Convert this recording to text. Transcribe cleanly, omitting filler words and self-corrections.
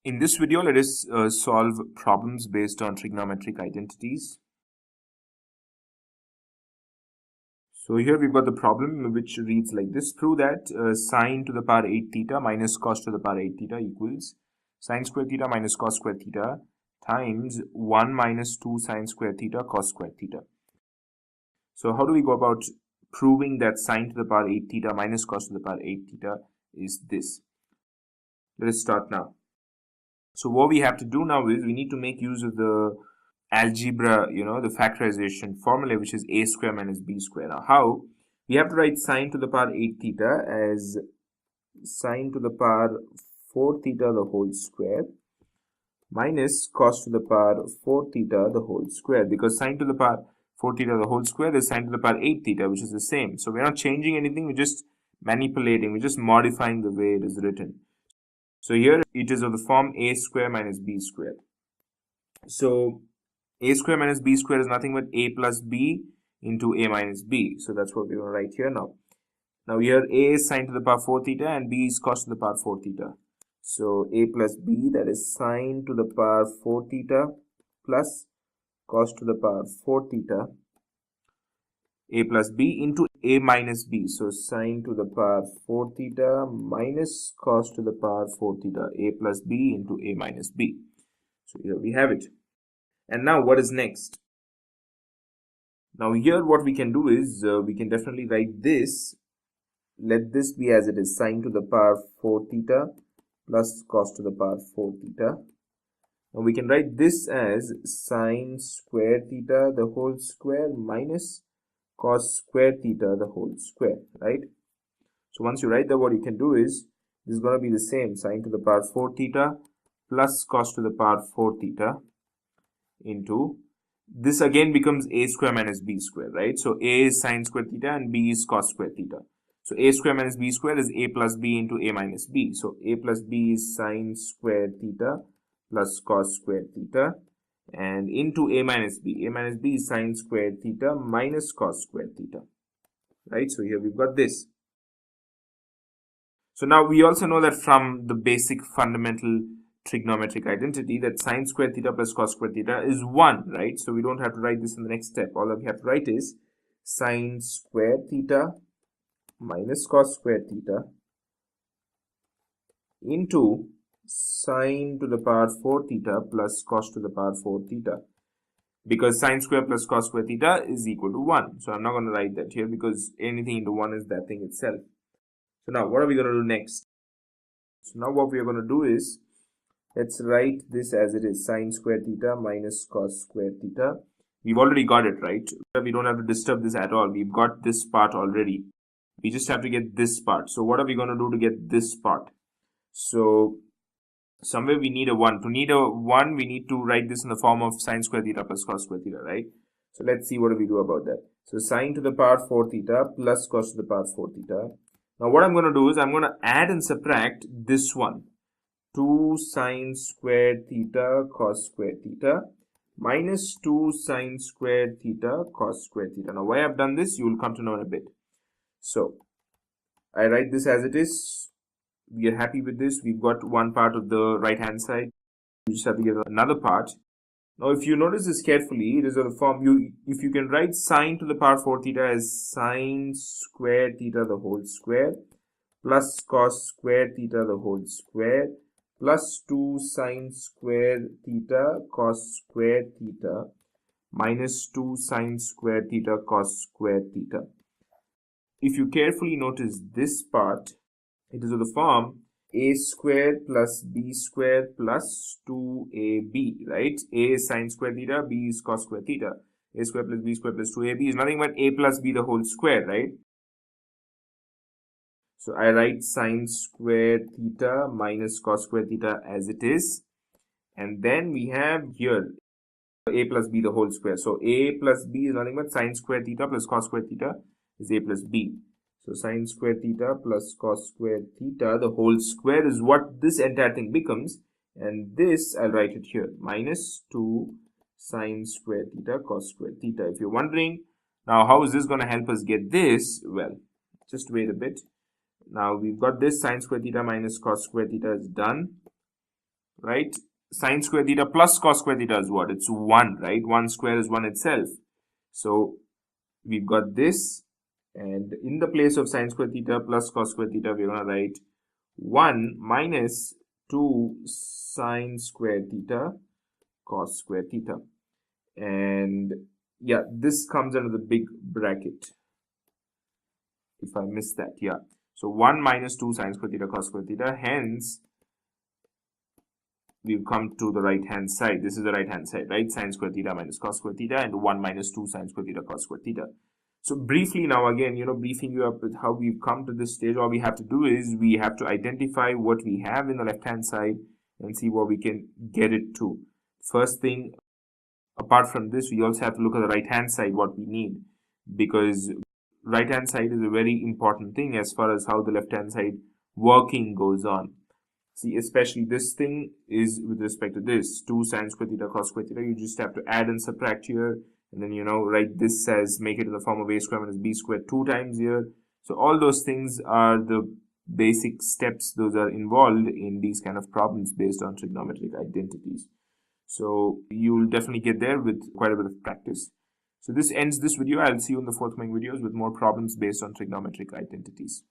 In this video, let us solve problems based on trigonometric identities. So here we've got the problem which reads like this. Prove that sine to the power 8 theta minus cos to the power 8 theta equals sine square theta minus cos square theta times 1 minus 2 sine square theta cos square theta. So how do we go about proving that sine to the power 8 theta minus cos to the power 8 theta is this? Let us start now. So what we have to do now is we need to make use of the algebra, the factorization formula, which is a square minus b square. Now how? We have to write sine to the power 8 theta as sine to the power 4 theta the whole square minus cos to the power 4 theta the whole square, because sine to the power 4 theta the whole square is sine to the power 8 theta, which is the same. So we're not changing anything, we're just manipulating, we're just modifying the way it is written. So here it is of the form a square minus b square. So a square minus b square is nothing but a plus b into a minus b. So that's what we're going to write here now. Now here a is sine to the power 4 theta and b is cos to the power 4 theta. So a plus b, that is sine to the power 4 theta plus cos to the power 4 theta, a plus b into a minus b. So sine to the power 4 theta minus cos to the power 4 theta, a plus b into a minus b. So here we have it. And now what is next? Now here what we can do is we can definitely write this. Let this be as it is, sine to the power 4 theta plus cos to the power 4 theta. Now we can write this as sine square theta the whole square minus cos square theta the whole square, right? So once you write that, what you can do is this is going to be the same, sine to the power 4 theta plus cos to the power 4 theta into this again becomes a square minus b square, right? So a is sine square theta and b is cos square theta. So a square minus b square is a plus b into a minus b. So a plus b is sine square theta plus cos square theta and into a minus b. A minus b is sine square theta minus cos square theta, right? So here we've got this. So now we also know that from the basic fundamental trigonometric identity that sine square theta plus cos square theta is 1, right? So we don't have to write this in the next step. All that we have to write is sine square theta minus cos square theta into sine to the power 4 theta plus cos to the power 4 theta, because sine square plus cos square theta is equal to 1. So I'm not going to write that here because anything into 1 is that thing itself. So now what are we going to do next? So now what we are going to do is, let's write this as it is, sine square theta minus cos square theta. We've already got it, right? We don't have to disturb this at all. We've got this part already. We just have to get this part. So what are we going to do to get this part? So somewhere we need a 1. To need a 1, we need to write this in the form of sine square theta plus cos square theta, right? So let's see what do we do about that. So sine to the power 4 theta plus cos to the power 4 theta. Now what I'm going to do is I'm going to add and subtract this one. 2 sine square theta cos square theta minus 2 sine square theta cos square theta. Now why I've done this, you will come to know in a bit. So I write this as it is. We are happy with this. We've got one part of the right hand side. We just have to get another part. Now if you notice this carefully, it is of the form, if you can write sine to the power 4 theta as sine square theta the whole square plus cos square theta the whole square plus 2 sine square theta cos square theta minus 2 sine square theta cos square theta. If you carefully notice this part, it is of the form a square plus b square plus 2ab, right? A is sine square theta, b is cos square theta. A square plus b square plus 2ab is nothing but a plus b the whole square, right? So I write sine square theta minus cos square theta as it is. And then we have here a plus b the whole square. So a plus b is nothing but sine square theta plus cos square theta is a plus b. So sine square theta plus cos square theta the whole square is what this entire thing becomes. And this I'll write it here, minus 2 sine square theta cos square theta. If you're wondering, now how is this going to help us get this? Well, just wait a bit. Now we've got this sine square theta minus cos square theta is done. right? Sine square theta plus cos square theta is what? It's 1, right? 1 square is 1 itself. So we've got this, and in the place of sine square theta plus cos square theta, we're going to write 1 minus 2 sine square theta cos square theta. And yeah, this comes under the big bracket. If I miss that, yeah. So 1 minus 2 sine square theta cos square theta. Hence, we've come to the right hand side. This is the right hand side, right? Sine square theta minus cos square theta, and 1 minus 2 sine square theta cos square theta. So briefly now, again, briefing you up with how we've come to this stage, all we have to do is we have to identify what we have in the left hand side and see what we can get it to. First thing, apart from this, we also have to look at the right hand side, what we need, because right hand side is a very important thing as far as how the left hand side working goes on. See, especially this thing is with respect to this 2 sine square theta cos square theta. You just have to add and subtract here, and then write this as, make it in the form of a square minus b squared 2 times here. So all those things are the basic steps, those are involved in these kind of problems based on trigonometric identities. So you'll definitely get there with quite a bit of practice. So this ends this video. I'll see you in the forthcoming videos with more problems based on trigonometric identities.